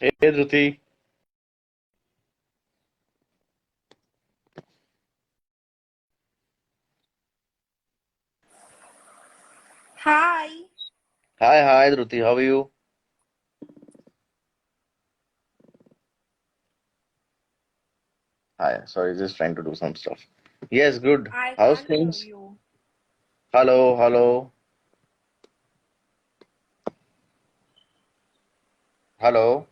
Hey, Dhruti. Hi. Hi, Dhruti. How are you? Hi. Sorry, just trying to do some stuff. Yes, good. I How's can't hear things? you. Hello, hello, hello.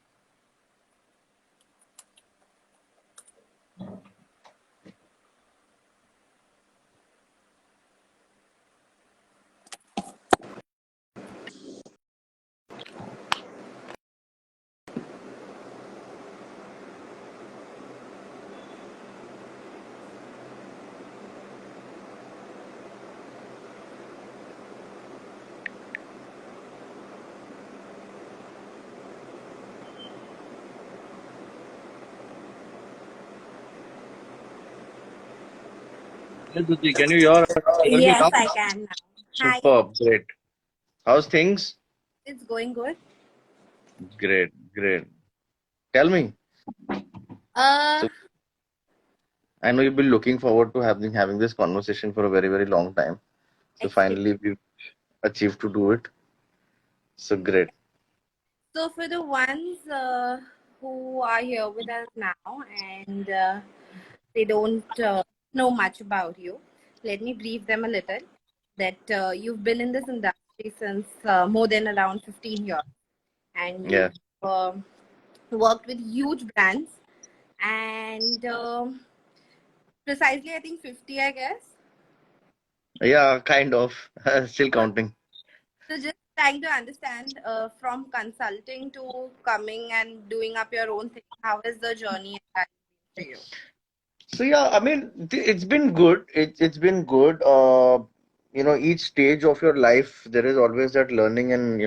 Yes, Dhruti, can you hear us? Can you Yes, now? I can now. Hi. Superb, great. How's things? It's going good. Great, great. Tell me. Uh, So I know you've been looking forward to having this conversation for a very, very long time. So Extreme. finally we've achieved to do it. So great. So for the ones who are here with us now and they don't know much about you, let me brief them a little. That you've been in this industry since more than around 15 years, and Yeah. you've uh, worked with huge brands and precisely I think 50, I guess. Yeah, kind of. Still So counting. So just trying to understand from consulting to coming and doing up your own thing, how is the journey for you? So yeah, I mean, it's been good. It's been good. Each stage of your life, there is always that learning, and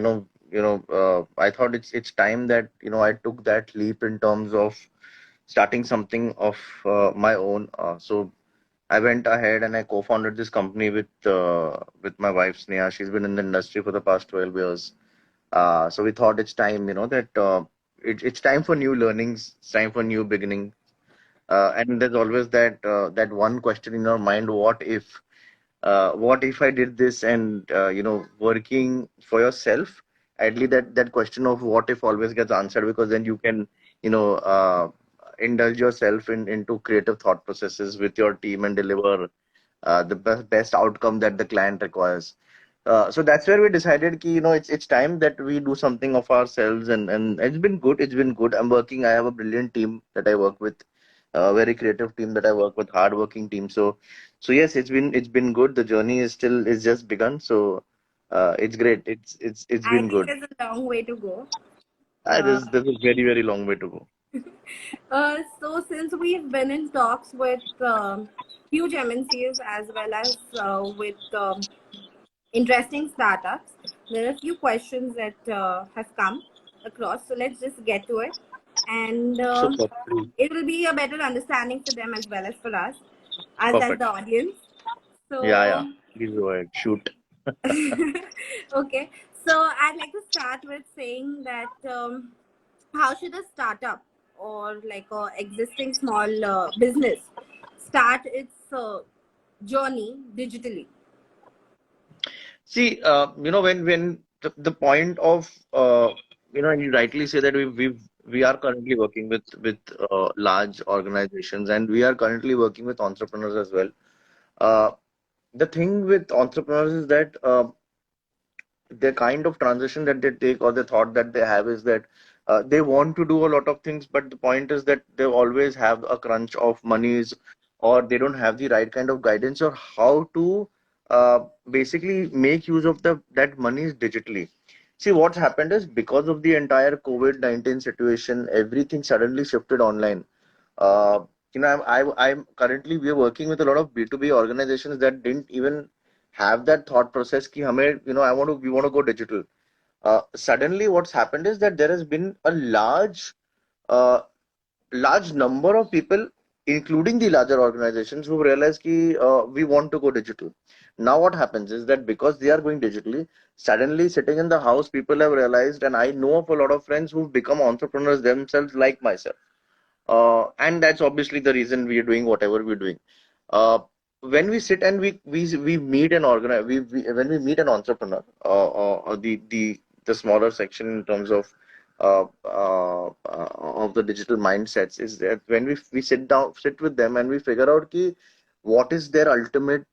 I thought it's time that I took that leap in terms of starting something of my own. So I went ahead and I co-founded this company with my wife Sneha. She's been in the industry for the past 12 years. So we thought it's time, that it's time for new learnings. It's time for new beginning, and there's always that one question in your mind: what if I did this? And working for yourself, at least that question of what if always gets answered, because then you can you know uh, indulge yourself into creative thought processes with your team and deliver the best outcome that the client requires. So that's where we decided ki, it's time that we do something of ourselves, and it's been good. It's been good. I have a brilliant team that I work with, a very creative team that I work with, hardworking team. So yes, it's been good. The journey is just begun. So it's great. It's I been think good. there's a long way to go. Uh, There's a very, very long way to go. so since we've been in talks with huge MNCs as well as with interesting startups, there are a few questions that have come across. So let's just get to it, and Super. it will be a better understanding for them as well as for us, us as Perfect. the audience. Yeah, yeah. So, Please go ahead. Shoot. okay. So I'd like to start with saying that how should a startup or like a existing small business start its journey digitally? See, when the point of and you rightly say that we are currently working with large organizations, and we are currently working with entrepreneurs as well. Uh, the thing with entrepreneurs is that the kind of transition that they take, or the thought that they have, is that they want to do a lot of things, but the point is that they always have a crunch of monies, or they don't have the right kind of guidance, or how to basically make use of the that monies digitally. See, what's happened is, because of the entire COVID-19 situation, everything suddenly shifted online. uh, I'm currently, we are working with a lot of B2B organizations that didn't even have that thought process ki hame, we want to go digital. Suddenly what's happened is that there has been a large number of people including the larger organizations who realize ki, we want to go digital. Now what happens is that because they are going digitally, suddenly sitting in the house, people have realized, and I know of a lot of friends who've become entrepreneurs themselves, like myself. And that's obviously the reason we are doing whatever we're doing. When we sit and we meet an organize we when we meet an entrepreneur, or the smaller section in terms of the digital mindsets, is that when we sit with them and we figure out ki, what is their ultimate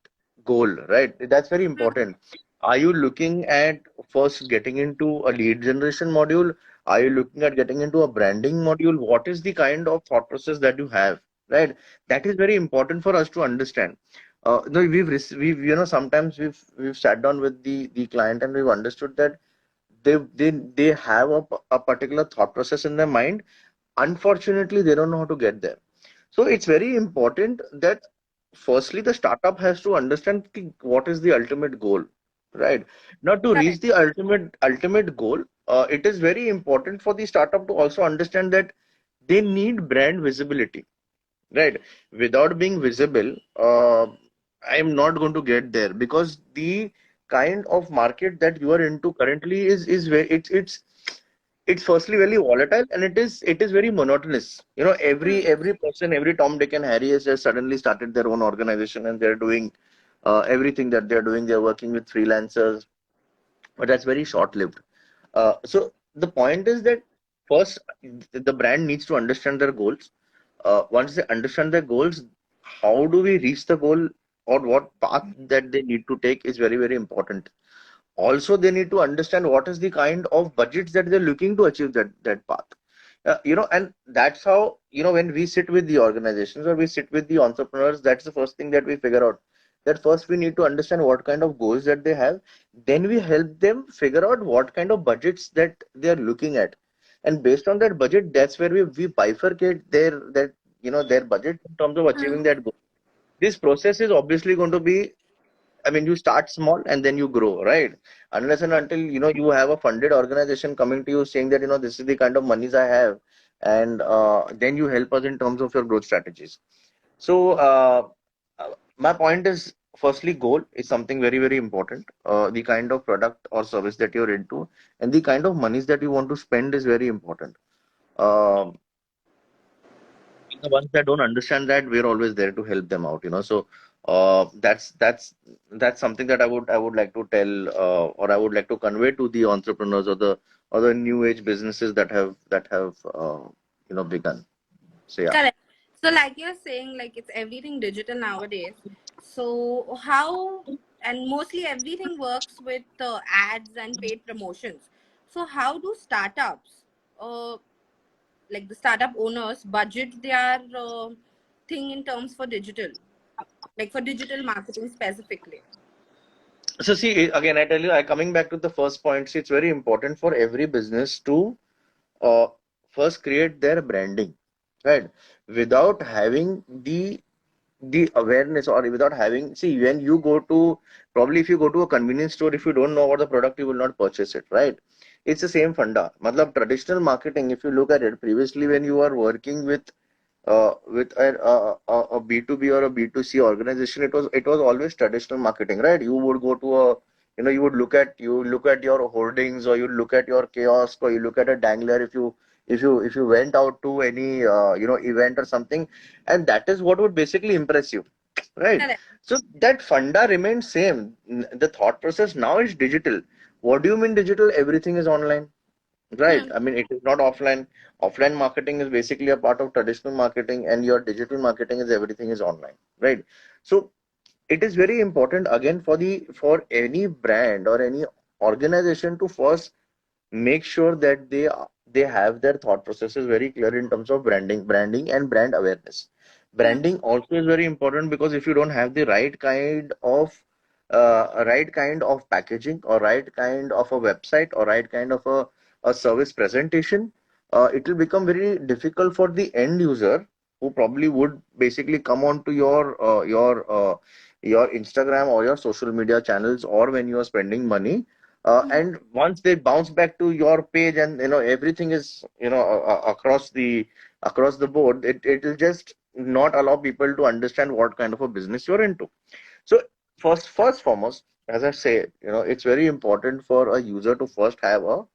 goal, right? That's very important. Are you looking at first getting into a lead generation module? Are you looking at getting into a branding module? What is the kind of thought process that you have, right? That is very important for us to understand. No, we've sometimes we've sat down with the client and we've understood that they have a particular thought process in their mind. Unfortunately, they don't know how to get there. So it's very important that firstly the startup has to understand what is the ultimate goal, right? Now to reach Correct. the ultimate goal, it is very important for the startup to also understand that they need brand visibility, right? Without being visible, I am not going to get there, because the kind of market that you are into currently is very it's firstly very volatile, and it is very monotonous. Every person, every Tom, Dick, and Harry has just suddenly started their own organization, and they're doing everything that they're doing. They're working with freelancers, but that's very short lived. So the point is that first the brand needs to understand their goals. Once they understand their goals, how do we reach the goal, or what path that they need to take, is very, very important. Also, they need to understand what is the kind of budgets that they're looking to achieve that path. And that's how, when we sit with the organizations or we sit with the entrepreneurs, that's the first thing that we figure out. That first we need to understand what kind of goals that they have. Then we help them figure out what kind of budgets that they are looking at. And based on that budget, that's where we bifurcate their budget in terms of achieving that goal. This process is obviously going to be, I mean, you start small and then you grow, right? Unless and until you have a funded organization coming to you saying that this is the kind of monies I have, and then you help us in terms of your growth strategies. So my point is, firstly, goal is something very, very important. The kind of product or service that you're into, and the kind of monies that you want to spend is very important. Um the ones that don't understand that, we're always there to help them out. So that's something that I would like to tell, or I would like to convey to the entrepreneurs, or the new age businesses that have begun. So yeah. Correct. So, like you're saying, like it's everything digital nowadays. So, how and mostly everything works with ads and paid promotions. So, how do startups, uh, like the startup owners, budget their thing in terms for digital, like for digital marketing specifically? So see, again, I tell you, I coming back to the first point. See, it's very important for every business to uh, first create their branding, right? Without having the awareness, or without having, see, when you go to, probably if you go to a convenience store, if you don't know about the product, you will not purchase it, right? It's the same funda. Matlab, traditional marketing, if you look at it, previously when you are working with a B2B or a B2C organization, it was always traditional marketing, right? You would go to you look at your holdings, or you look at your kiosk, or you look at a dangler, if you went out to any event or something, and that is what would basically impress you, right? Correct. So that funda remains same. The thought process now is digital. What do you mean digital? Everything is online. Right. Hmm. I mean, it is not offline. Offline marketing is basically a part of traditional marketing, and your digital marketing is everything is online. Right. So it is very important again for any brand or any organization to first make sure that they have their thought processes very clear in terms of branding and brand awareness. Hmm. Branding also is very important, because if you don't have the right kind of packaging, or right kind of a website, or right kind of a service presentation, it will become very difficult for the end user, who probably would basically come on to your Instagram or your social media channels, or when you are spending money, and once they bounce back to your page, and everything is across the board, it will just not allow people to understand what kind of a business you're into. So first foremost, as I say, it's very important for a user to first have a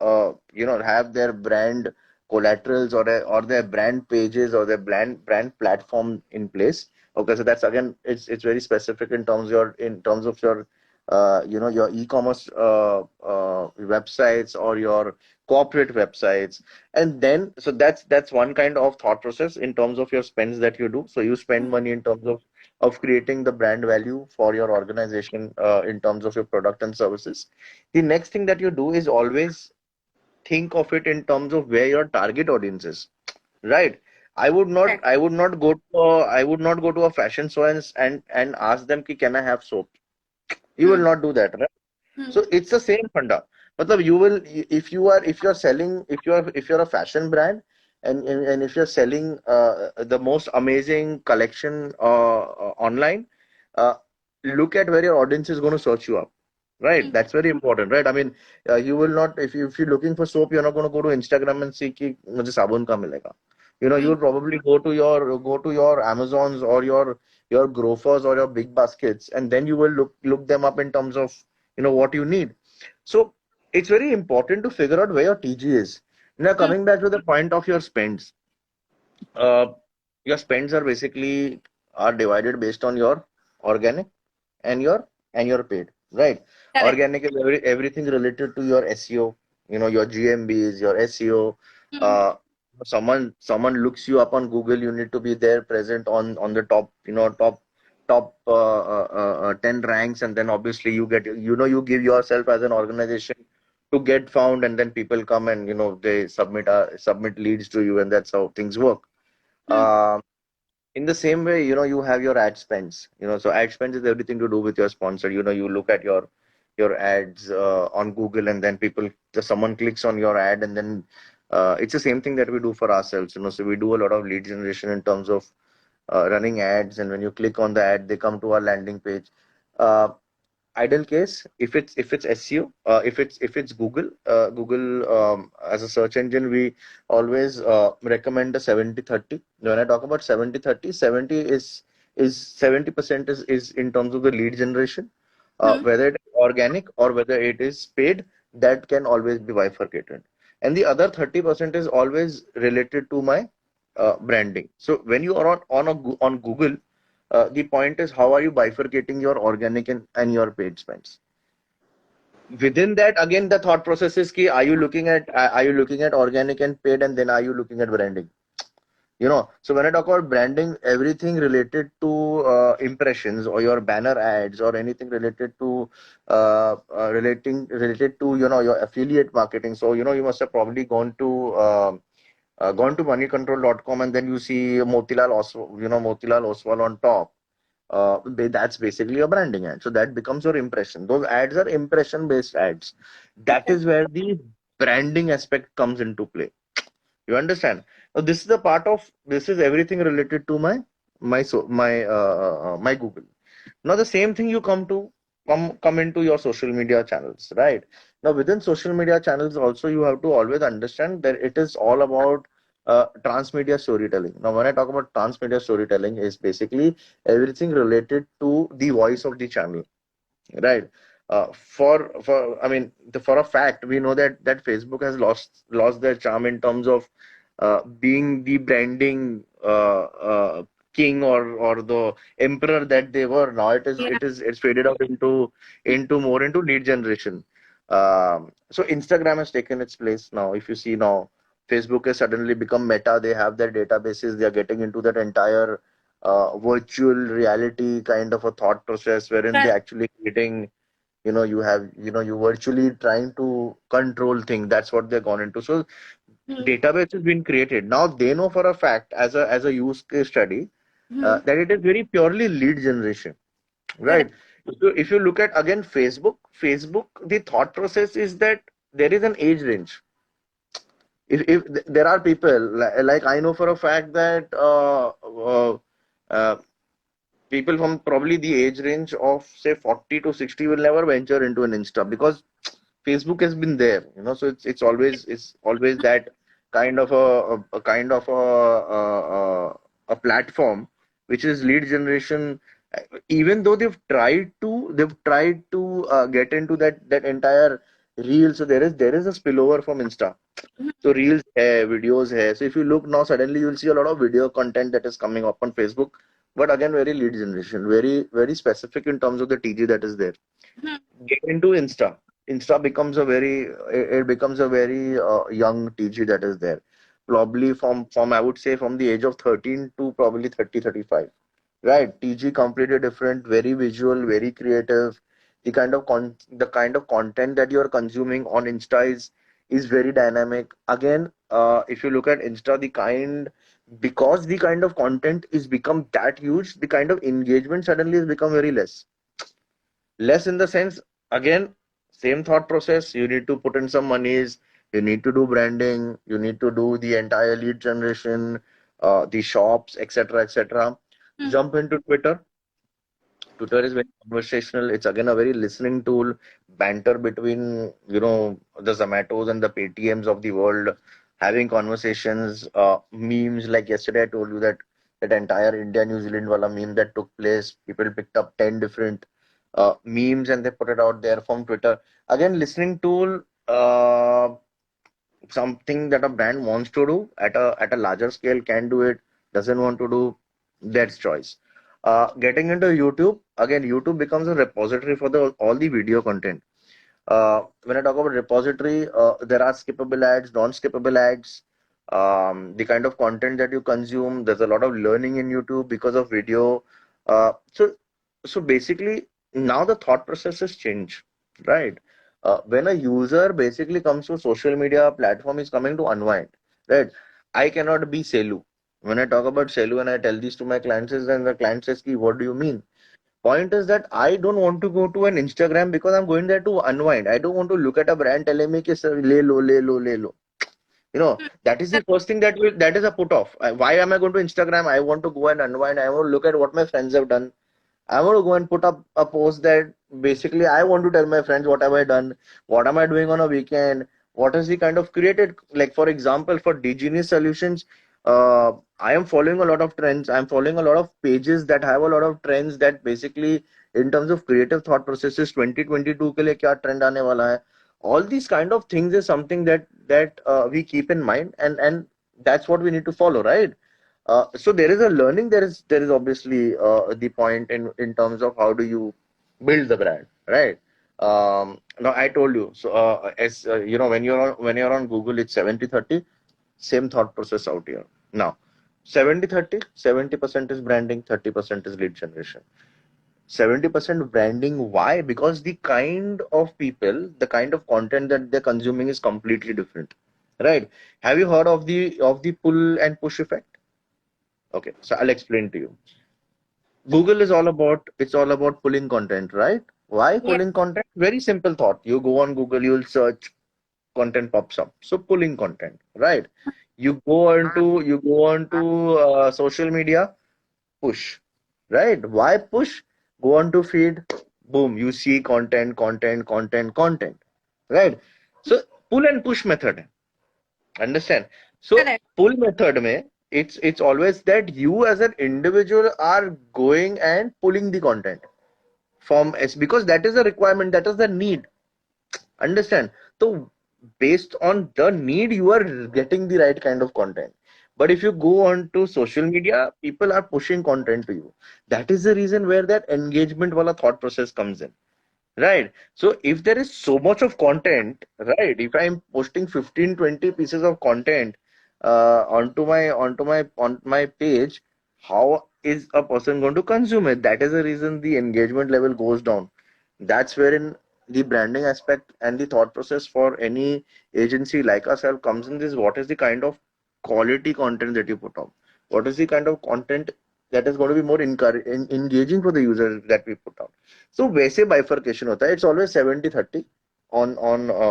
have their brand collaterals or their brand pages or their brand platform in place. Okay, so that's again, it's very specific in terms of your your e-commerce websites or your corporate websites. And then so that's one kind of thought process in terms of your spends that you do. So you spend money in terms of creating the brand value for your organization in terms of your product and services. The next thing that you do is always think of it in terms of where your target audience is, right? Correct. I would not go to a fashion show and ask them ki, can I have soap? You will Hmm. not do that, right? Hmm. So it's the same funda. Matlab you will, if you're selling, if you're a fashion brand, and if you're selling the most amazing collection online, uh, look at where your audience is going to search you up, right? Hmm. That's very important, right? I mean, you will not, if you're looking for soap, you're not going to go to Instagram and see ki mujhe sabun kahan milega. You Hmm. will probably go to your Amazons or your Grofers or your big baskets, and then you will look them up in terms of what you need. So it's very important to figure out where your TG is. Now, Hmm. coming back to the point of uh, your spends are basically are divided based on your organic and your paid, right? Correct. Organic is everything related to your SEO, your GMBs, your SEO. Hmm. Uh, someone looks you up on Google, you need to be there present on the top, top 10 ranks, and then obviously you give yourself as an organization to get found, and then people come and they submit leads to you, and that's how things work. Hmm. Um in the same way, you have your ad spends. So ad spends is everything to do with your sponsor. You look at your ads on Google, and then someone clicks on your ad, and then it's the same thing that we do for ourselves. So we do a lot of lead generation in terms of running ads, and when you click on the ad, they come to our landing page. Uh, Ideal case, if it's SEO, if it's Google as a search engine, we always recommend a 70/30. When I talk about 70/30, 70 is 70% is in terms of the lead generation, Hmm. whether it is organic or whether it is paid, that can always be bifurcated. And the other 30% is always related to my branding. So when you are on Google, the point is, how are you bifurcating your organic and your paid spends? Within that, again, the thought process is key. Are you looking at organic and paid, and then are you looking at branding? So when I talk about branding, everything related to impressions or your banner ads or anything related to your affiliate marketing. So you must have probably gone to moneycontrol.com, and then you see Motilal Oswal on top. That's basically a branding ad. So that becomes your impression. Those ads are impression based ads. That Okay. is where the branding aspect comes into play. You understand? Now, this is everything related to my Google. Now the same thing you come into your social media channels, right? Now within social media channels also, you have to always understand that it is all about transmedia storytelling. Now when I talk about transmedia storytelling, is basically everything related to the voice of the channel, right? For I mean, for a fact, we know that Facebook has lost their charm in terms of being the branding king or the emperor that they were. Now Yeah. it's faded out into lead generation. So Instagram has taken its place now. If you see now, Facebook has suddenly become Meta. They have their databases. They are getting into that entire virtual reality kind of a thought process, wherein they Correct. actually creating, you virtually trying to control things. That's what they've gone into. So Hmm. database has been created. Now they know for a fact, as a use case study, Hmm. that it is very purely lead generation, Correct. right? If you look at again Facebook, the thought process is that there is an age range. If there are people like I know for a fact that uh, people from probably the age range of say 40 to 60 will never venture into an Insta, because Facebook has been there, so it's always that kind of a a platform which is lead generation, even though they've tried to get into that entire reel. So there is a spillover from Insta. So reels hai, videos hai. So if you look now, suddenly you'll see a lot of video content that is coming up on Facebook. But again, very lead generation, very specific in terms of the TG that is there. Get into Insta. Insta becomes it becomes a very young TG that is there. Probably from I would say from the age of 13 to probably 30 35. Right, TG completely different, very visual, very creative. The kind of content that you are consuming on Insta is very dynamic. Again, if you look at Insta, because the kind of content is become that huge, the kind of engagement suddenly has become very less. Less in the sense, again, same thought process. You need to put in some monies. You need to do branding. You need to do the entire lead generation, the shops, etc., etc. Jump into Twitter. Twitter is very conversational. It's again a very listening tool, banter between, the Zomatos and the Paytms of the world, having conversations, memes. Like yesterday, I told you that entire India New Zealand wala meme that took place. People picked up 10 different memes and they put it out there from Twitter. Again, listening tool. Something that a brand wants to do at a larger scale can do it, doesn't want to do, that's choice. Getting into YouTube, again, YouTube becomes a repository for the all the video content. When I talk about repository, there are skippable ads, non-skippable ads. The kind of content that you consume, there's a lot of learning in YouTube because of video. So basically, now the thought process has changed, right? When a user basically comes to social media platform, is coming to unwind, right? I cannot be Selu. When I talk about Selu and I tell this to my clients, then the client says, "Ki, what do you mean?" Point is that I don't want to go to an Instagram because I'm going there to unwind. I don't want to look at a brand telling me, "Ki, sir, le lo, le lo, le lo." That is the first thing that is a put off. Why am I going to Instagram? I want to go and unwind. I want to look at what my friends have done. I want to go and put up a post that basically I want to tell my friends what have I done, what am I doing on a weekend, what is the kind of created, like for example, for Genius Solutions, I am following a lot of trends. I'm following a lot of pages that have a lot of trends that basically in terms of creative thought processes 2022 के लिए क्या trend आने वाला है. All these kind of things is something that we keep in mind, and that's what we need to follow, right? So there is a learning. There is obviously the point in terms of how do you build the brand, right? Now I told you. So as when you're on Google, it's 70/30. Same thought process out here. Now 70/30, 70% is branding, 30% is lead generation. 70% branding. Why? Because the kind of people, the kind of content that they're consuming is completely different, right? Have you heard of the pull and push effect? Okay, so I'll explain to you. Google is all about pulling content, right? Why Yeah. pulling content? Very simple thought. You go on Google, you'll search, content pops up. So pulling content, right? You go on to social media, push, right? Why push? Go on to feed, boom, you see content, content, content, content, right? So pull and push method. Understand? So Correct. pull method mein, it's always that you as an individual are going and pulling the content from S because that is a requirement, that is the need. Understand? So based on the need, you are getting the right kind of content. But if you go on to social media, people are pushing content to you. That is the reason where that engagement wala thought process comes in. Right. So if there is so much of content, right, if I'm posting 15, 20 pieces of content onto my page, how is a person going to consume it? That is the reason the engagement level goes down. That's wherein the branding aspect and the thought process for any agency like ourselves comes in this. What is the kind of quality content that you put out? What is the kind of content that is going to be more engaging for the user that we put out? So वैसे bifurcation होता है. It's always 70/30. On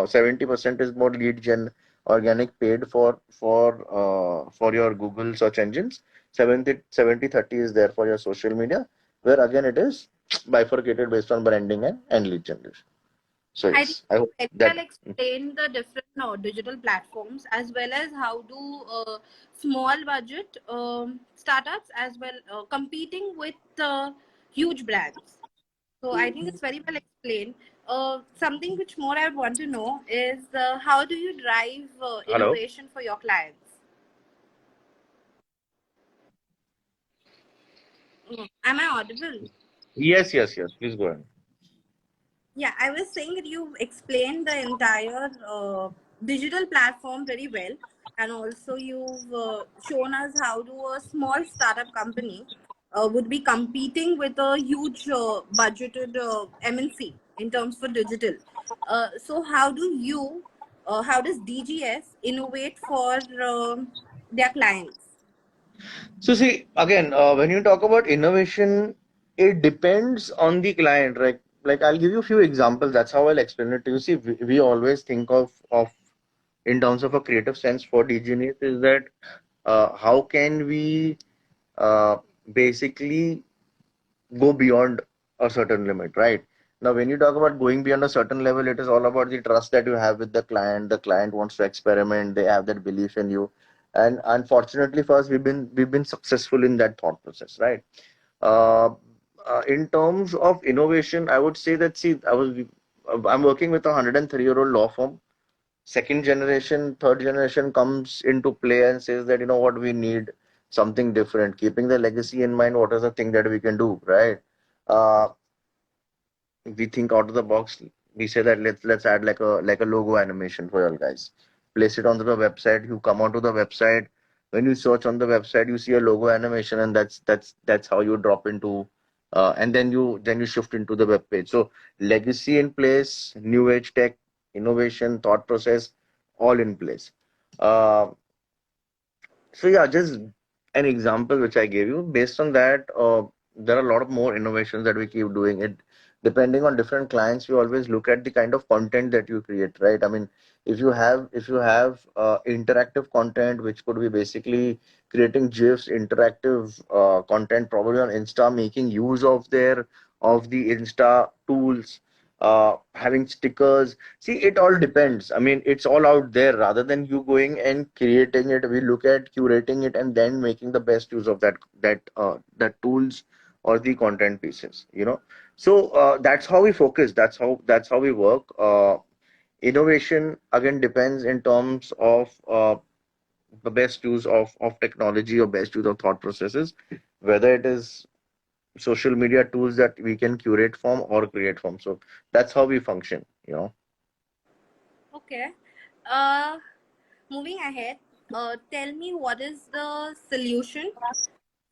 70% is more lead gen, organic paid for your Google search engines. 70/30 is there for your social media, where again it is bifurcated based on branding and lead generation. So I think yes, I hope very that. well explain the different digital platforms, as well as how do small budget startups as well competing with huge brands. So I think it's very well explained. Something which more I want to know is how do you drive Hello. innovation for your clients? Am I audible? Yes, yes, yes. Please go ahead. Yeah, I was saying that you explained the entire digital platform very well, and also you've shown us how do a small startup company would be competing with a huge budgeted MNC in terms for digital. So how does DGS innovate for their clients? So see, again, when you talk about innovation, it depends on the client, right? Like I'll give you a few examples. That's how I'll explain it to you. See, we always think of in terms of a creative sense for DGNS is that how can we uh, basically go beyond a certain limit, right? Now, when you talk about going beyond a certain level, it is all about the trust that you have with the client. The client wants to experiment; they have that belief in you, and unfortunately for us, we've been successful in that thought process, right? Uh, in terms of innovation, I would say that see, I'm working with a 103-year-old law firm. Second generation, third generation comes into play and says that you know what we need something different, keeping the legacy in mind. What is the thing that we can do, right? Uh, we think out of the box. We say that let's add like a logo animation for you guys. Place it onto the website. You come onto the website. When you search on the website, you see a logo animation, and that's how you drop into, and then you shift into the web page. So legacy in place, new age tech, innovation, thought process, all in place. Uh, so yeah, just an example which I gave you. Based on that, there are a lot of more innovations that we keep doing. It depending on different clients, we always look at the kind of content that you create, right? I mean, if you have interactive content, which could be basically creating GIFs, interactive content, probably on Insta, making use of the Insta tools, having stickers. See, it all depends. I mean, it's all out there. Rather than you going and creating it, we look at curating it and then making the best use of that tools or the content pieces. So that's how we focus. That's how we work. Innovation again depends in terms of the best use of technology or best use of thought processes, whether it is social media tools that we can curate from or create from. So that's how we function. Okay. Moving ahead, tell me what is the solution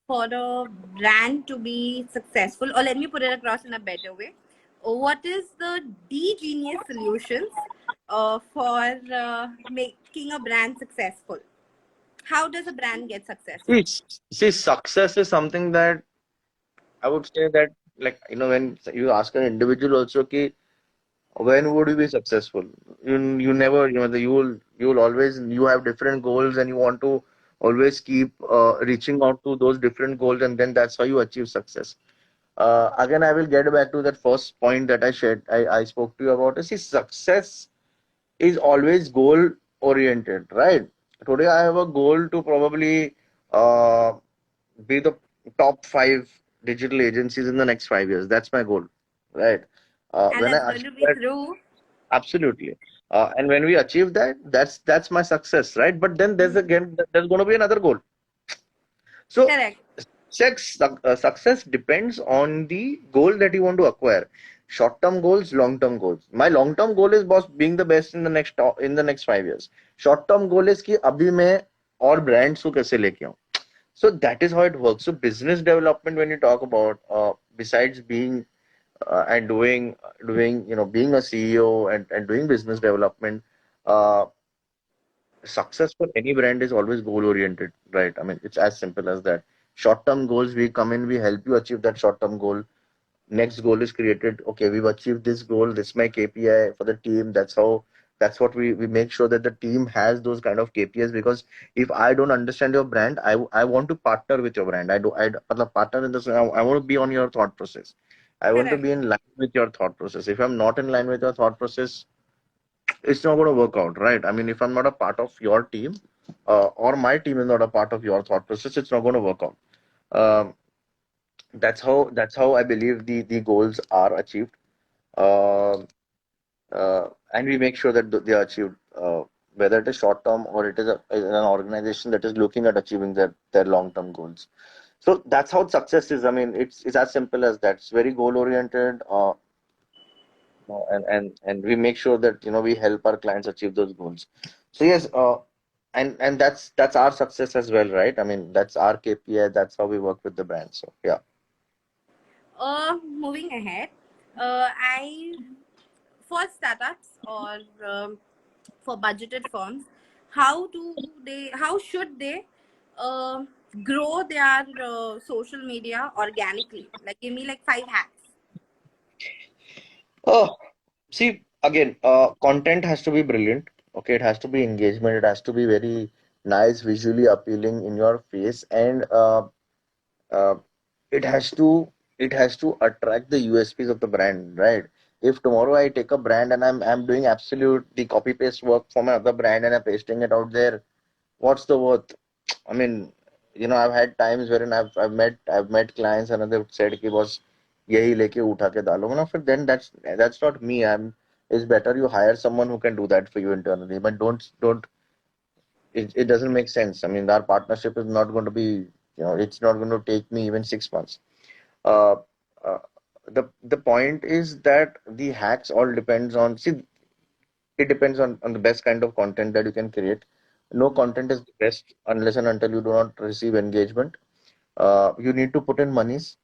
for a brand to be successful, or let me put it across in a better way. What is the D-genius solutions for making a brand successful? How does a brand get successful? See, see, success is something that I would say that, like, when you ask an individual also, ki, when would you be successful? You never, you will always, you have different goals and you want to always keep reaching out to those different goals, and then that's how you achieve success. Again, I will get back to that first point that I spoke to you about. See, success is always goal oriented, right? Today, I have a goal to probably uh, be the top five digital agencies in the next 5 years. That's my goal, right? And When that's I going achieve to be that, through. absolutely. And when we achieve that, that's my success, right? But then there's going to be another goal. So Correct. success depends on the goal that you want to acquire. Short-term goals, long-term goals. My long-term goal is boss being the best in the next 5 years. Short-term goal is कि अभी मैं और brands को कैसे लेके आऊँ. So that is how it works. So business development, when you talk about, besides being and doing being a CEO and doing business development, uh, success for any brand is always goal oriented, right? I mean, it's as simple as that. Short term goals, we come in, we help you achieve that short term goal. Next goal is created. Okay, we've achieved this goal. This is my KPI for the team. That's what we make sure that the team has those kind of KPIs, because if I don't understand your brand, I want to partner with your brand. I do I मतलब partner in this. I want to be on your thought process. I want to Correct. be in line with your thought process. If I'm not in line with your thought process, it's not going to work out, right? I mean, if I'm not a part of your team, or my team is not a part of your thought process, it's not going to work out. Um, that's how I believe the goals are achieved. Uh, and we make sure that they are achieved, whether it is short term or it is an organization that is looking at achieving their long term goals. So that's how success is. I mean, it's as simple as that. It's very goal oriented, and we make sure that we help our clients achieve those goals. So yes, and that's our success as well, right? I mean, that's our KPI. That's how we work with the brand. So yeah. Moving ahead, I for startups or for budgeted firms, how should they uh, grow their social media organically? Like, give me like 5 hacks. Oh, see, again, content has to be brilliant. Okay, it has to be engagement. It has to be very nice, visually appealing in your face, and uh, it has to it has to attract the USPs of the brand, right? If tomorrow I take a brand and I'm doing absolute the copy paste work from another brand and I'm pasting it out there, what's the worth? I mean, I've had times wherein I've met clients and they've said कि boss यही लेके उठा के डालो ना फिर then that's not me. It's better you hire someone who can do that for you internally, but don't it doesn't make sense. I mean, our partnership is not going to be, it's not going to take me even 6 months. uh, uh, the point is that the hacks all depends on, see, it depends on the best kind of content that you can create. No content is best unless and until you do not receive engagement. You need to put in monies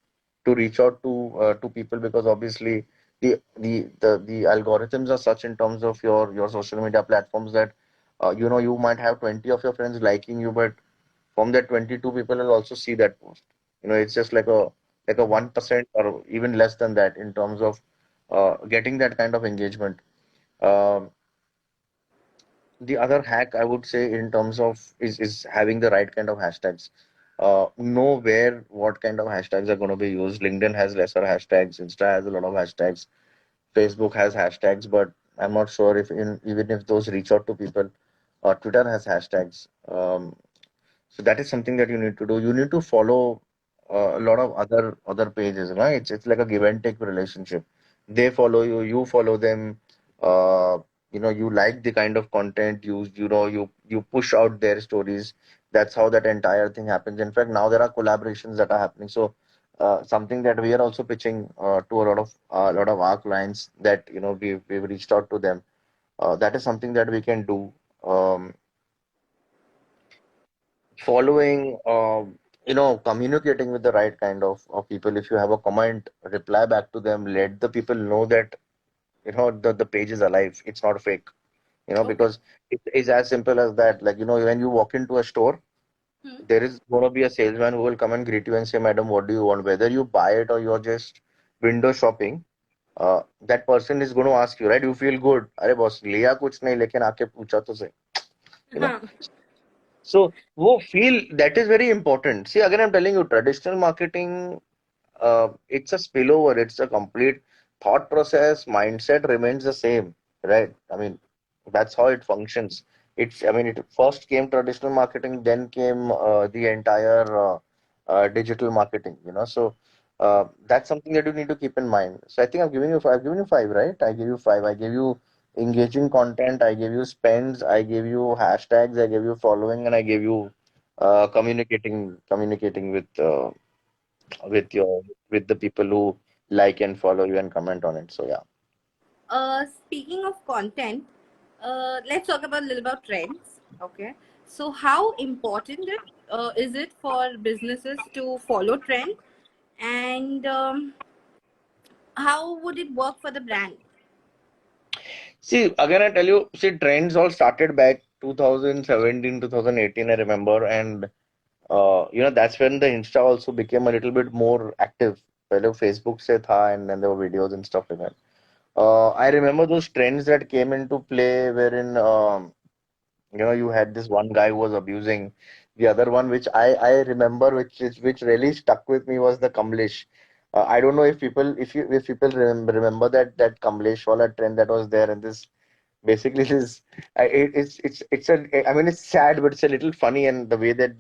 to reach out to people, because obviously the algorithms are such in terms of your social media platforms that you might have 20 of your friends liking you, but from that 22 people will also see that post. It's just like a 1% or even less than that in terms of getting that kind of engagement. Um, the other hack I would say in terms of is having the right kind of hashtags. Know where what kind of hashtags are going to be used. LinkedIn has lesser hashtags. Insta has a lot of hashtags. Facebook has hashtags, but I'm not sure if even if those reach out to people. Twitter has hashtags. So that is something that you need to do. You need to follow a lot of other pages, right? It's like a give and take relationship. They follow you, you follow them. Uh, you like the kind of content you push out their stories. That's how that entire thing happens. In fact, now there are collaborations that are happening. So something that we are also pitching to a lot of our clients, that we've reached out to them. That is something that we can do. Um, Following, communicating with the right kind of people. If you have a comment, reply back to them, let the people know that the page is alive, it's not fake. Okay. Because it is as simple as that. Like, when you walk into a store, Hmm. there is going to be a salesman who will come and greet you and say, madam, what do you want? Whether you buy it or you're just window shopping, that person is going to ask you, right? You feel good, अरे boss लिया कुछ नहीं लेकिन आके पूछा तो सही. you know Huh. So, वो feel that is very important. See, again, I'm telling you, traditional marketing, it's a spillover. It's a complete thought process. Mindset remains the same, right? I mean, that's how it functions. I mean, it first came traditional marketing, then came the entire digital marketing. So that's something that you need to keep in mind. So I think I've given you five, right? I give you five. I gave you engaging content. I gave you spends. I gave you hashtags. I gave you following, and I gave you communicating with your with the people who like and follow you and comment on it. So yeah. Speaking of content, let's talk about a little about trends. Okay. So, how important is it for businesses to follow trend, and how would it work for the brand? See, again, I tell you, see, trends all started back 2017, 2018, I remember. And, that's when the Insta also became a little bit more active. पहले Facebook से था, and then there were videos and stuff like that. I remember those trends that came into play wherein, you had this one guy who was abusing the other one, which I remember, which really stuck with me, was the Kamlesh. I don't know if people remember that Kamlesh wala trend that was there, and this basically this it's a, I mean, it's sad, but it's a little funny, and the way that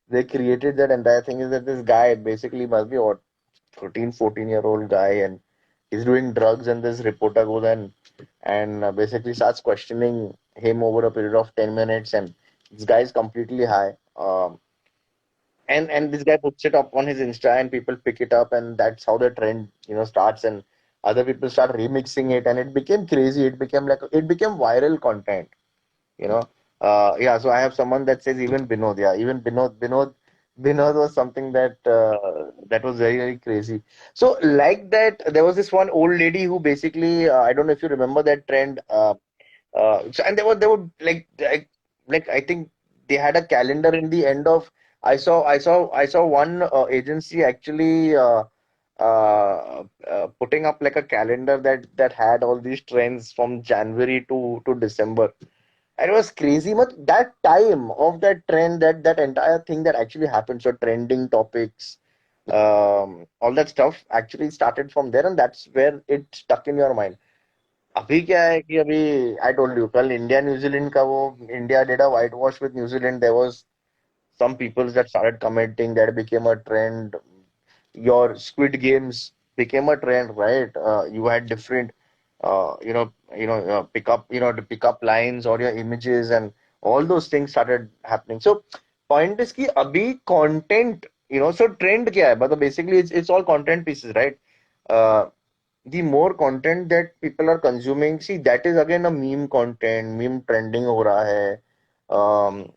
they created that entire thing is that this guy basically must be what 13, 14-year-old guy, and he's doing drugs, and this reporter goes and basically starts questioning him over a period of 10 minutes, and this guy is completely high. And this guy puts it up on his Insta, and people pick it up, and that's how the trend, starts, and other people start remixing it, and it became crazy. It became viral content, you know. Yeah, so I have someone that says even Binod, yeah, even Binod was something that was very, very crazy. So like that, there was this one old lady who basically, I don't know if you remember that trend. And they were like I think they had a calendar in the end of. I saw one agency actually putting up like a calendar that had all these trends from January to December. And it was crazy. But that time of that trend, that entire thing that actually happened, so trending topics, all that stuff actually started from there, and that's where it stuck in your mind. अभी क्या है कि अभी I told you कल India New Zealand का वो India did a whitewash with New Zealand there was some people that started commenting that became a trend. Your Squid Games became a trend, right? You had different, pick up, to pick up lines or your images, and all those things started happening. So, point is कि अभी content, so trend क्या है? But basically, it's all content pieces, right? Uh, the more content that people are consuming, see, that is again a meme content, meme trending हो रहा है. Um,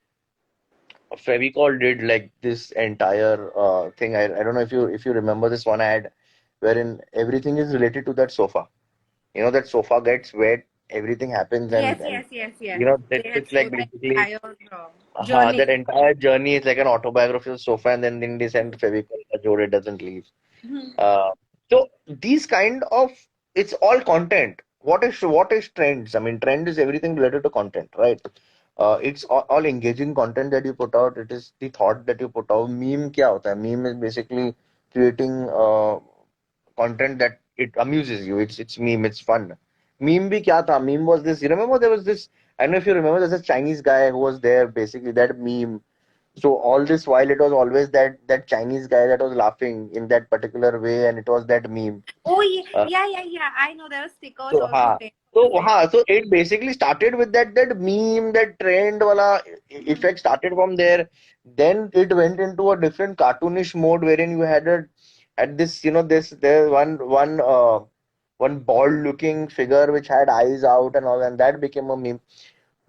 Fevicol did like this entire thing. I don't know if you remember this one ad wherein everything is related to that sofa. That sofa gets wet, everything happens, Yes, and yes, yes, yes. that They have it's like showed the basically entire journey. that entire journey is like an autobiography of sofa, and then they send Fevicol Ajode, it doesn't leave. Mhm. Uh, so these kind of, it's all content. What is trends? I mean, trend is everything related to content, right? It's all engaging content that you put out. It is the thought that you put out. Meme क्या होता है? Meme is basically creating content that it amuses you. It's meme. It's fun. Meme भी क्या था? Meme was this. You remember there was this. I don't know if you remember. There's a Chinese guy who was there. Basically, that meme. So all this while, it was always that Chinese guy that was laughing in that particular way, and it was that meme. Oh, yeah, Uh, yeah, yeah, yeah. I know there were stickers so, also हाँ, made out of so it. हाँ, so it basically started with that meme, that trend wala Mhm. effect started from there. Then it went into a different cartoonish mode wherein you had this, this there one bald looking figure which had eyes out and all, and that became a meme.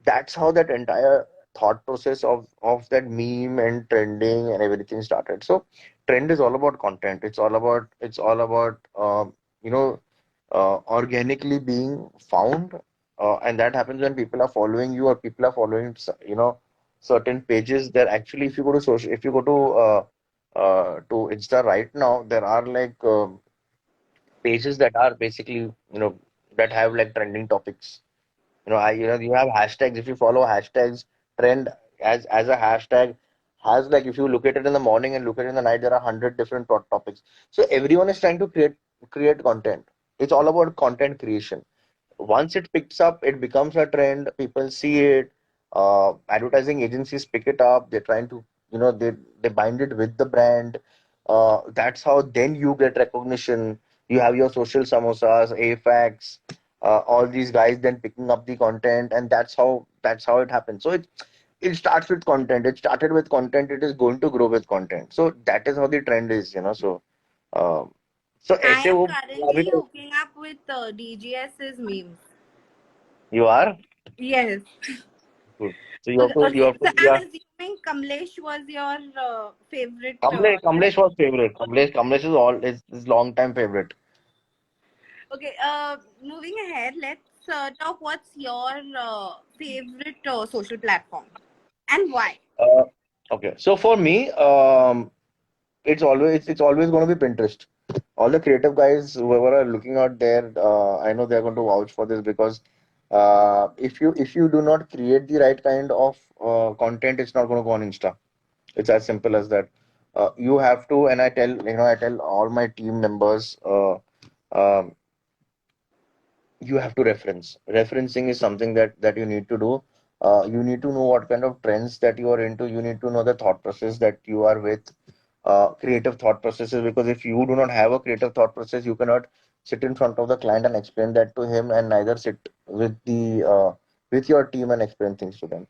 That's how that entire thought process of that meme and trending and everything started. So trend is all about content. It's all about organically being found, and that happens when people are following you, or people are following certain pages. That actually, if you go to social, if you go to Insta right now, there are like pages that are basically that have like trending topics. You have hashtags. If you follow hashtags, trend as a hashtag has, like, if you look at it in the morning and look at it in the night, there are 100 different topics. So everyone is trying to create content. It's all about content creation. Once it picks up, it becomes a trend. People see it. Advertising agencies pick it up. They're trying to, they bind it with the brand. That's how then you get recognition. You have your social samosas, AFAX, all these guys then picking up the content, and that's how it happens. So it starts with content. It started with content. It is going to grow with content. So that is how the trend is. Um, so I ऐसे am वो अभी currently तो hooking up with DGS's memes. you are. Yes. Good. So you have Okay, to, you okay. have to, So you I'm are, assuming Kamlesh was your favorite Kamlesh trend. was favorite. Kamlesh is long time favorite. Okay, moving ahead, let's talk what's your favorite social platform and why? Uh, okay. So for me, it's always going to be Pinterest. All the creative guys, whoever are looking out there, I know they're going to vouch for this, because if you do not create the right kind of content, it's not going to go on Insta. It's as simple as that. You have to, and I tell all my team members, um, you have to reference. Referencing is something that you need to do. You need to know what kind of trends that you are into. You need to know the thought process that you are with, creative thought processes. Because if you do not have a creative thought process, you cannot sit in front of the client and explain that to him, and neither sit with your team and explain things to them.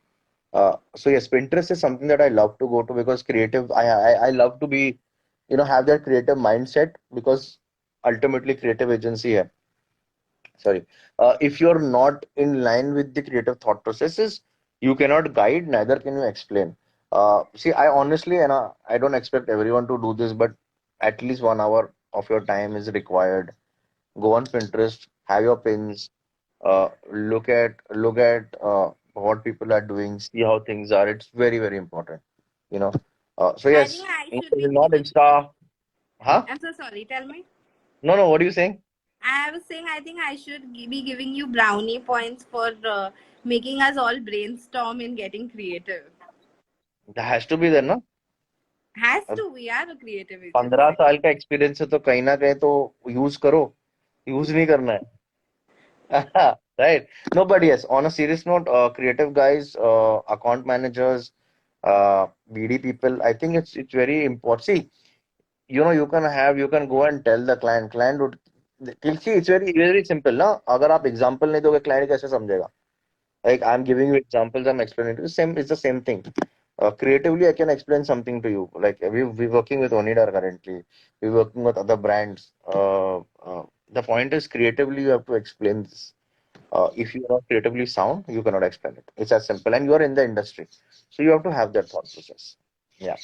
So yes, Pinterest is something that I love to go to because creative. I love to be, have that creative mindset because ultimately creative agency है. Sorry, if you're not in line with the creative thought processes, you cannot guide, neither can you explain. See, I honestly, and I don't expect everyone to do this, but at least 1 hour of your time is required. Go on Pinterest, have your pins, look at what people are doing, see how things are. It's very, very important, you know. So I think yes, I should be not giving. Insta. Huh? I'm so sorry. Tell me. No, no. What are you saying? I was saying I think I should be giving you brownie points for making us all brainstorm in getting creative. That has to be there, no? Has to. We are a creative 15 agency. साल का experience है तो कहीं ना कहीं तो use करो. Use नहीं करना है. Right. No, but yes, on a serious note, creative guys, account managers, BD people, I think it's very important. See, you can go and tell the client would see, it's very very simple ना. अगर आप example नहीं दोगे client कैसे समझेगा? Like I'm giving you examples, I'm explaining to you. It's the same thing. Creatively, I can explain something to you. Like we're working with Onida currently. We're working with other brands. The point is, creatively, you have to explain this. If you are not creatively sound, you cannot explain it. It's as simple. And you are in the industry, so you have to have that thought process. Yeah.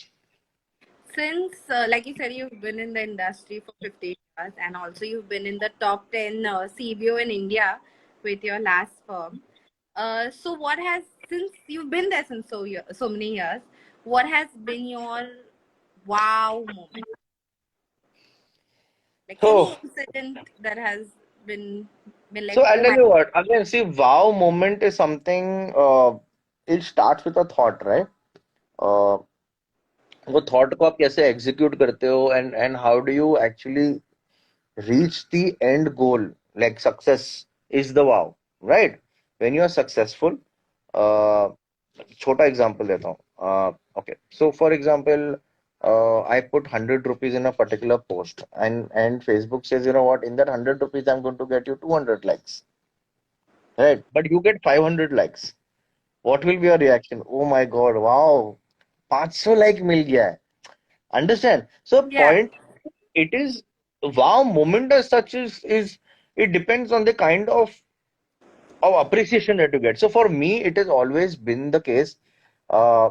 Since, like you said, you've been in the industry for 15 years and also you've been in the top 10 CBO in India with your last firm. So, what has, since you've been there since so many years, what has been your wow moment? Like any So, incident that has been been so like, I'll oh tell my, you what. Again, see, wow moment is something. It starts with a thought, right? Uh, वो thought को आप कैसे execute करते हो and how do you actually reach the end goal, like success is the wow, right? When you are successful, uh, छोटा example देता हूँ. Okay, so for example, I put 100 rupees in a particular post, and Facebook says, you know what, in that 100 rupees I'm going to get you 200 likes, right? But you get 500 likes. What will be your reaction? Oh my god, wow, 500 like मिल गया है. Understand? So yeah, point, it is wow moment as such is it depends on the kind of appreciation that you get. So for me, it has always been the case. Uh,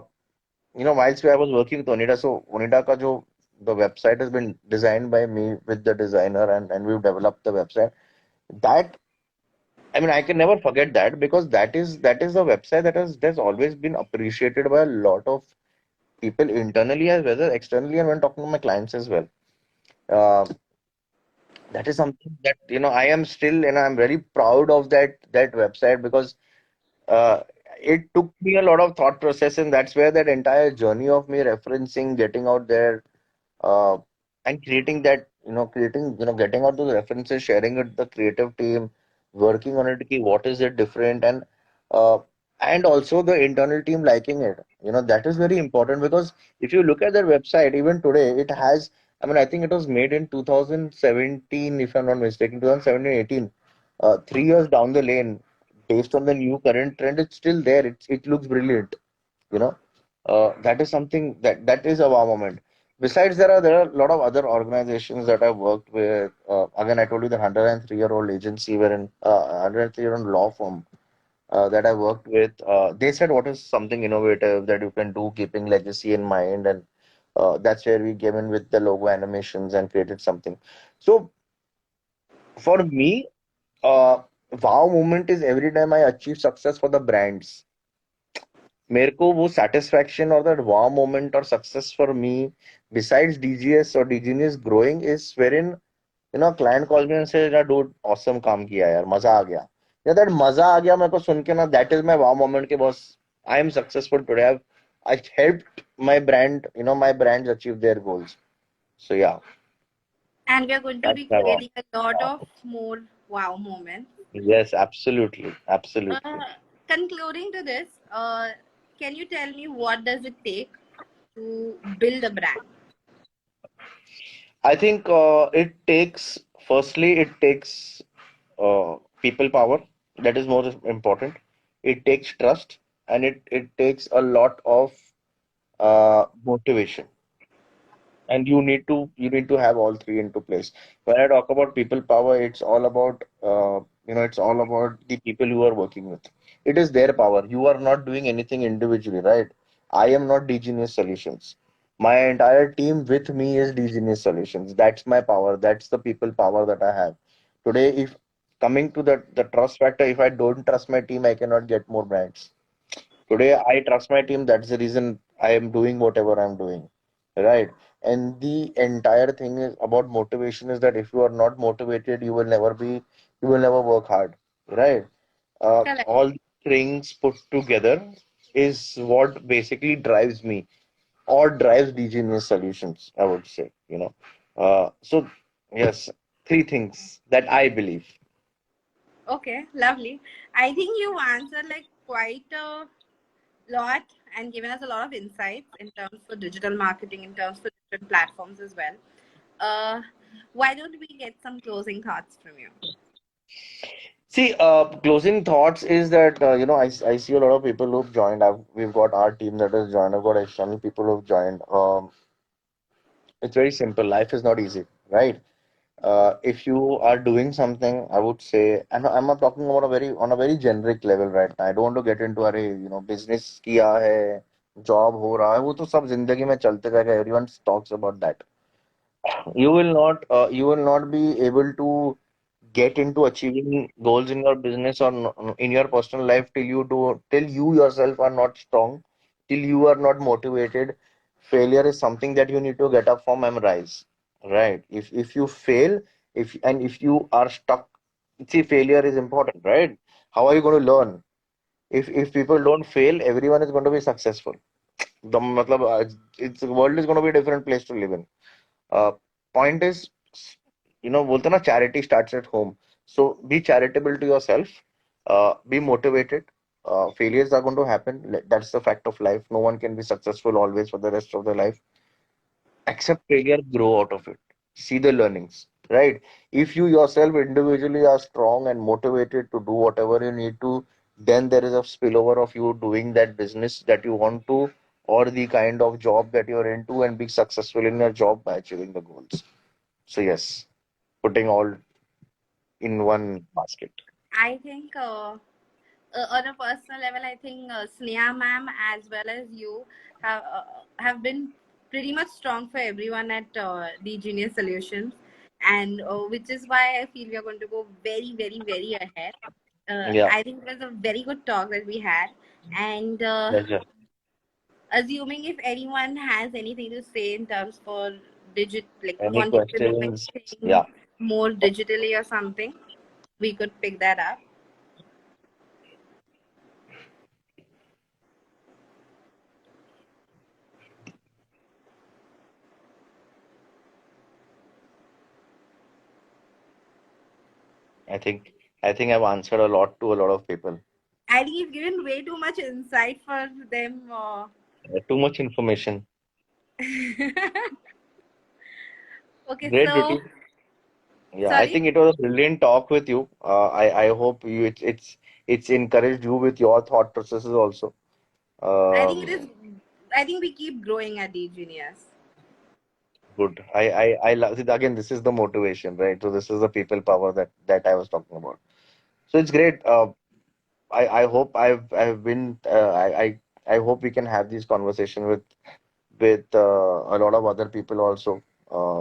whilst I was working with Onida, so Onida ka jo the website has been designed by me with the designer, and we've developed the website. That, I mean, I can never forget that because that is a website that's always been appreciated by a lot of people internally as well as externally, and when talking to my clients as well. Uh, that is something that I am still, and I'm very proud of that website because uh, it took me a lot of thought process, and that's where that entire journey of me referencing, getting out there, uh, and creating that, getting out those references, sharing it with the creative team, working on it, ki what is it different, uh, and also the internal team liking it. That is very important because if you look at their website, even today, it has, I mean, I think it was made in 2017, if I'm not mistaken, 2017, 18. 3 years down the lane, based on the new current trend, it's still there. It looks brilliant, you know. That is something that is a wow moment. Besides, there are a lot of other organizations that I've worked with. Again, I told you the 103-year-old agency, wherein 103-year-old law firm that I worked with. They said, "What is something innovative that you can do, keeping legacy in mind?" And that's where we came in with the logo animations and created something. So for me, wow moment is every time I achieve success for the brands. मेरे को वो satisfaction or that wow moment or success for me, besides DGS or DGNS growing, is wherein client calls me and says, "Yeah, dude, awesome काम किया यार, मजा आ गया." Yeah, that मजा आ गया मेरे को सुन के ना, that is my wow moment के boss. I am successful today. I helped my brand, my brands achieve their goals. So yeah, And we are going to that's be my one. creating a lot of more wow moments. Yes, absolutely, absolutely. Concluding to this, can you tell me what does it take to build a brand? I think firstly, it takes people power. That is more important. It takes trust, and it takes a lot of motivation. And you need to have all three into place. When I talk about people power, it's all about it's all about the people you are working with. It is their power. You are not doing anything individually, right? I am not Genius Solutions. My entire team with me is Genius Solutions. That's my power. That's the people power that I have today. If coming to the trust factor, if I don't trust my team, I cannot get more brands. Today, I trust my team. That's the reason I am doing whatever I'm doing. Right. And the entire thing is about motivation is that if you are not motivated, you will never work hard. Right. Correct. All things put together is what basically drives me or drives DGNS solutions, I would say, So yes, three things that I believe. Okay, lovely. I think you answered like quite a lot and given us a lot of insights in terms for digital marketing, in terms for different platforms as well. Uh, why don't we get some closing thoughts from you? See, closing thoughts is that I see a lot of people who've joined. We've got our team that has joined. I've got external people who've joined. It's very simple. Life is not easy, right? If you are doing something, I would say, and I'm not talking about a very generic level right now. I don't want to get into अरे business किया है, job हो रहा है, वो तो सब जिंदगी में चलते रहेगा. Everyone talks about that. You will not be able to get into achieving goals in your business or in your personal life till you yourself are not strong, till you are not motivated. Failure is something that you need to get up from and rise, right? If you fail, if you are stuck, see, failure is important, right? How are you going to learn? If people don't fail, everyone is going to be successful. The matlab, it's the world is going to be a different place to live in. Point is, बोलते ना, charity starts at home. So be charitable to yourself. Be motivated. Failures are going to happen. That's the fact of life. No one can be successful always for the rest of their life. Accept failure, grow out of it. See the learnings, right? If you yourself individually are strong and motivated to do whatever you need to, then there is a spillover of you doing that business that you want to, or the kind of job that you're into, and be successful in your job by achieving the goals. So yes, putting all in one basket. I think on a personal level, I think Sneha ma'am as well as you have been pretty much strong for everyone at the Genius Solutions, and which is why I feel we are going to go very, very, very ahead. Yeah, I think it was a very good talk that we had, and pleasure. assuming if anyone has anything to say in terms for like Any wanting to know questions? anything Yeah, more digitally or something, we could pick that up. I think I think I've answered a lot to a lot of people. I think you've given way too much insight for them. Too much information. Okay, Great, so Duty. Yeah, I sorry. think it was a brilliant talk with you. I hope it's encouraged you with your thought processes also. I think it is. Um, I think we keep growing at the Genius. Good. I love it. Again, this is the motivation, right? So this is the people power that I was talking about. So it's great. I hope I've been I hope we can have this conversation with a lot of other people also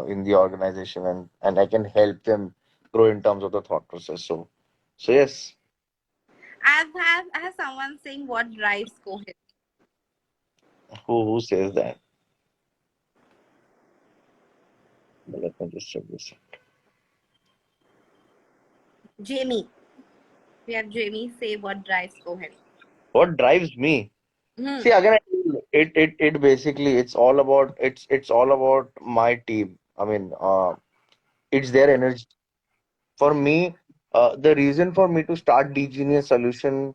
in the organization, and I can help them grow in terms of the thought process. So yes, I have someone saying what drives kohin. who says that? Let me just check this. Jamie. We have Jamie say what drives kohin. What drives me? Hmm. See, again, it basically it's all about my team. I mean, it's their energy. For me, the reason for me to start D Genius Solution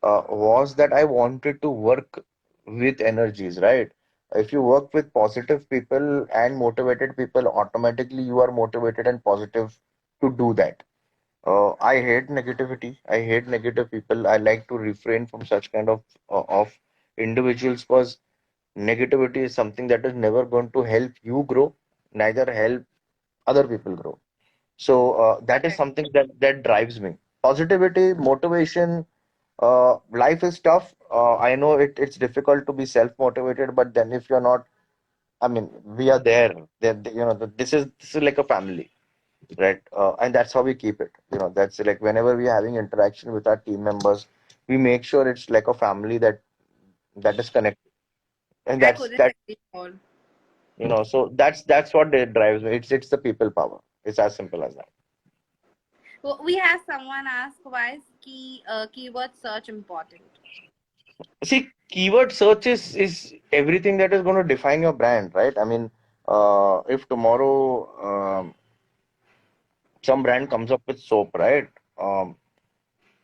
was that I wanted to work with energies, right? If you work with positive people and motivated people, automatically you are motivated and positive to do that. I hate negativity. I hate negative people. I like to refrain from such kind of individuals because negativity is something that is never going to help you grow, neither help other people grow. So that is Correct. something that drives me. Positivity, motivation. Life is tough. I know it's difficult to be self-motivated, but then if you're not, I mean, we are there. This is like a family, right? And that's how we keep it. That's like whenever we're having interaction with our team members, we make sure it's like a family that is connected, and I that's couldn't that. agree more. So that's what drives me. It's the people power. It's as simple as that. Well, we have someone ask why is keyword search important? See, keyword search is everything that is going to define your brand, right? I mean, if tomorrow some brand comes up with soap, right?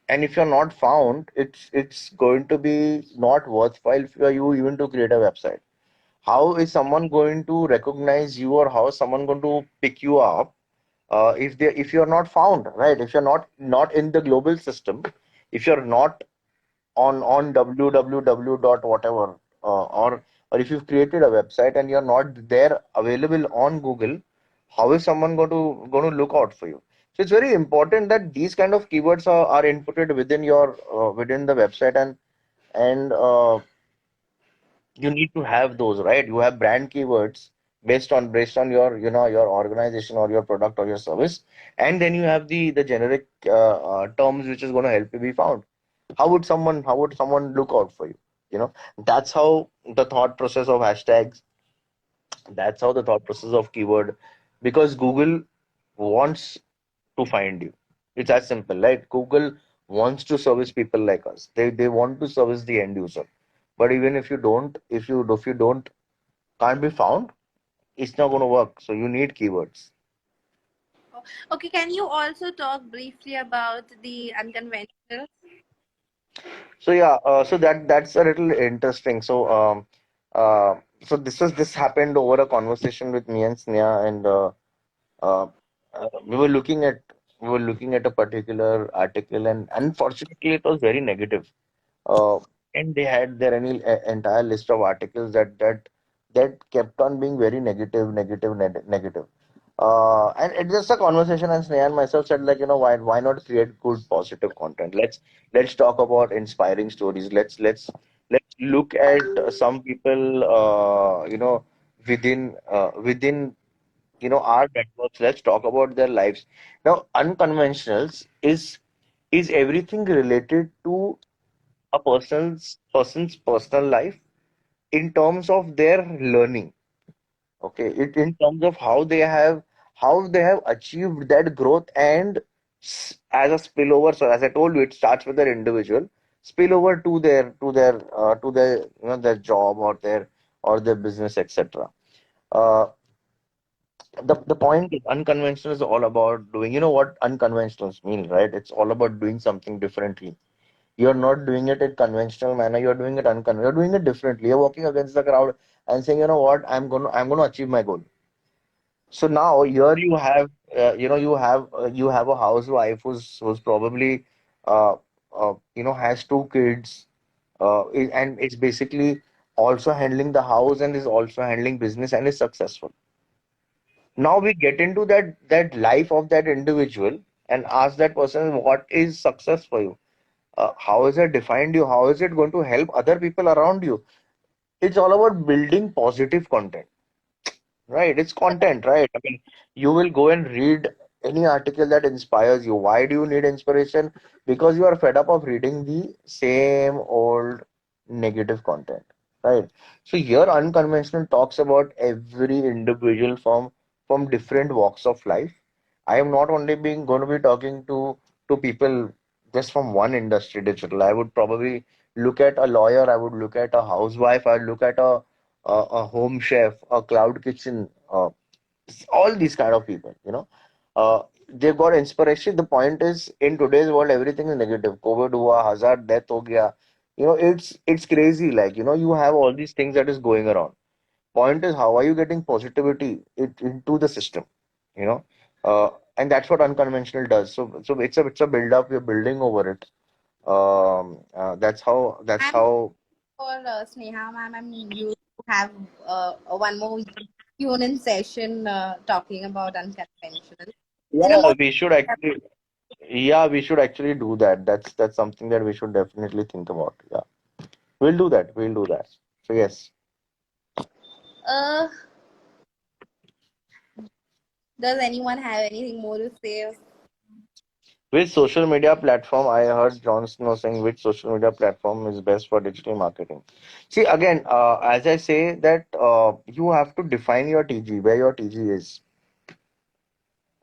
And if you're not found, it's going to be not worthwhile for you even to create a website. How is someone going to recognize you, or how is someone going to pick you up if you're not found, right? If you're not in the global system, if you're not on www dot whatever, or if you've created a website and you're not there available on Google, how is someone going to look out for you? So it's very important that these kind of keywords are inputted within the website, and you need to have those, right? You have brand keywords based on your your organization or your product or your service, and then you have the generic terms which is going to help you be found. How would someone look out for you? you know that's how the thought process of hashtags, that's how the thought process of keyword, because Google wants to find you. It's as simple, right? Google wants to service people like us. They want to service the end user. But even if you don't can't be found, it's not going to work. So you need keywords. Oh, okay, can you also talk briefly about the unconventional? So yeah, so that's a little interesting. Uh, so this happened over a conversation with me and Sneha, and uh, we were looking at a particular article, and unfortunately, it was very negative. Uh, and they had their entire list of articles that kept on being very negative, negative, negative. And it's just a conversation, and Sneha and myself said, like, why not create good positive content? Let's talk about inspiring stories. Let's look at some people, within our networks. Let's talk about their lives. Now, unconventionals is everything related to a person's personal life in terms of their learning. Okay, it in terms of how they have achieved that growth, and as a spillover. So as I told you, it starts with their individual spillover to their job, or their business, etc. uh, the point is, unconventional is all about doing, what unconventionals mean, right? It's all about doing something differently. You're not doing it in conventional manner. You're doing it you're doing it differently. You're walking against the crowd and saying, you know what, I'm going to achieve my goal. So now here you have a housewife who's probably uh, has two kids, and is basically also handling the house and is also handling business and is successful. Now we get into that life of that individual and ask that person, what is success for you? How is it defined you? How is it going to help other people around you? It's all about building positive content, right? It's content, right? I mean, you will go and read any article that inspires you. Why do you need inspiration? Because you are fed up of reading the same old negative content, right? So here, unconventional talks about every individual from different walks of life. I am not only being going to be talking to people just from one industry, digital. I would probably look at a lawyer, I would look at a housewife, I'd look at a home chef, a cloud kitchen, all these kind of people, they've got inspiration. The point is, in today's world, everything is negative. COVID hua, hazard death ho gaya. It's crazy. Like, you have all these things that is going around. Point is, how are you getting positivity into the system? You know, and that's what unconventional does. So it's a build up. You're building over it. That's I'm how. for Sneha ma'am. I'm you have one more union session talking about unconventional in a Yeah, more. we should actually. Yeah, we should actually do that. That's something that we should definitely think about. Yeah, we'll do that. We'll do that. So yes, Uh, does anyone have anything more to say? which social media platform? I heard Jon Snow saying which social media platform is best for digital marketing. See, again, as I say that you have to define your TG, where your TG is.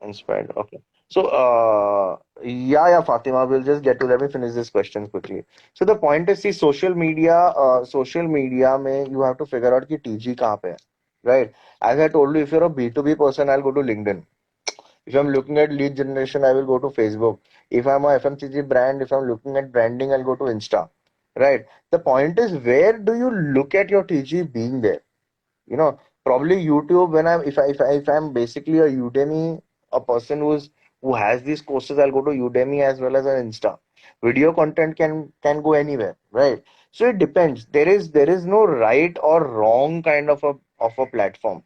Inspired. Okay. So, yeah, Fatima, we'll just get to. Let me finish this question quickly. So the point is, see, social media में you have to figure out कि TG कहाँ पे है, right? As I told you, if you're a B2B person, I'll go to LinkedIn. If I'm looking at lead generation, I will go to Facebook. If I'm a FMCG brand, if I'm looking at branding, I'll go to Insta, right? The point is, where do you look at your TG being there? Probably YouTube. When I'm if I'm basically a Udemy, a person who has these courses, I'll go to Udemy as well as an Insta. Video content can go anywhere, right? So it depends. There is no right or wrong kind of a platform.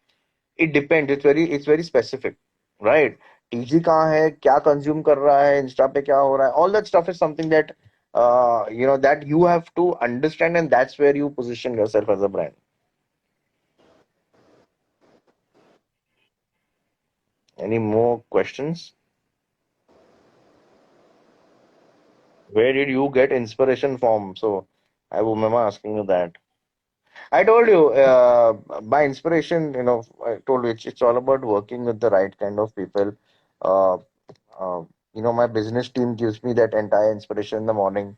It depends. It's very specific, right? TG कहाँ है, क्या consume कर रहा है, Insta पे क्या हो रहा है, all that stuff is something that you have to understand, and that's where you position yourself as a brand. Any more questions? Where did you get inspiration from? So I remember asking you that. I told you, my inspiration, I told you it's all about working with the right kind of people. Uh, my business team gives me that entire inspiration in the morning.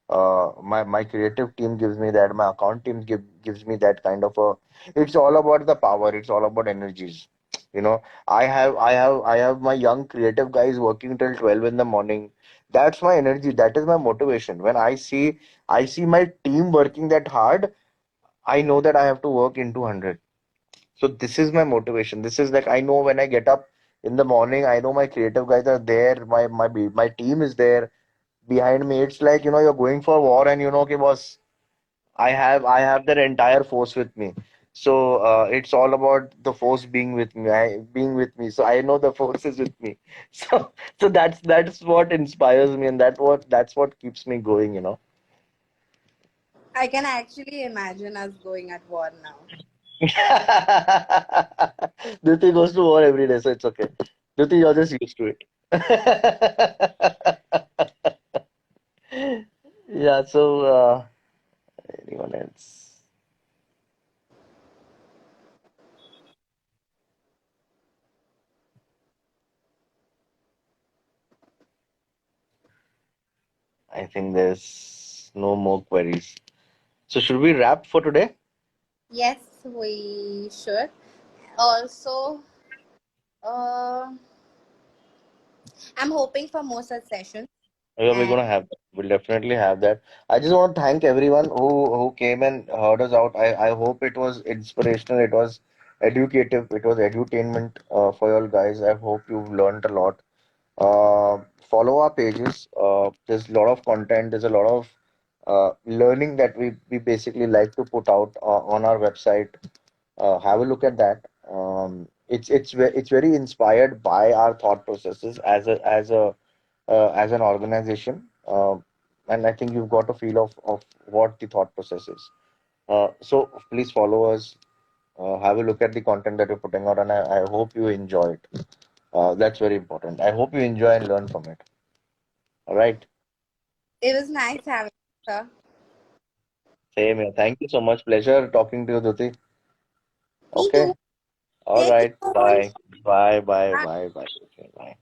My creative team gives me that. My account team gives me that kind of a. It's all about the power. It's all about energies. You know, I have my young creative guys working till 12 in the morning. That's my energy. That is my motivation. When I see my team working that hard, I know that I have to work into 100. So this is my motivation. This is like I know when I get up in the morning, I know my creative guys are there. My team is there behind me. It's like, you're going for war, and okay, boss, I have that entire force with me. So it's all about the force being with me. Being with me. So I know the force is with me. So that's what inspires me, and that's what keeps me going. I can actually imagine us going at war now. Duty goes to war every day, so it's okay. Duty, you're just used to it. Yeah, so anyone else? I think there's no more queries. So should we wrap for today? Yes, we should. Also, uh, I'm hoping for more such sessions. Yeah, we're And gonna have that. We'll definitely have that. I just want to thank everyone who came and heard us out. I hope it was inspirational. It was educative. It was edutainment for you all guys. I hope you've learned a lot. Follow our pages. There's a lot of content. There's a lot of learning that we basically like to put out on our website. Have a look at that. It's very inspired by our thought processes as an organization, and I think you've got a feel of what the thought process is. So please follow us. Have a look at the content that we're putting out, and I hope you enjoy it. That's very important. I hope you enjoy and learn from it. All right. it was nice having you, sir. Same here. Thank you so much. Pleasure talking to you, Duti. Me too. Okay. All Stay right. tuned. Bye. Bye. Bye. Bye. Bye. Bye. Okay, bye.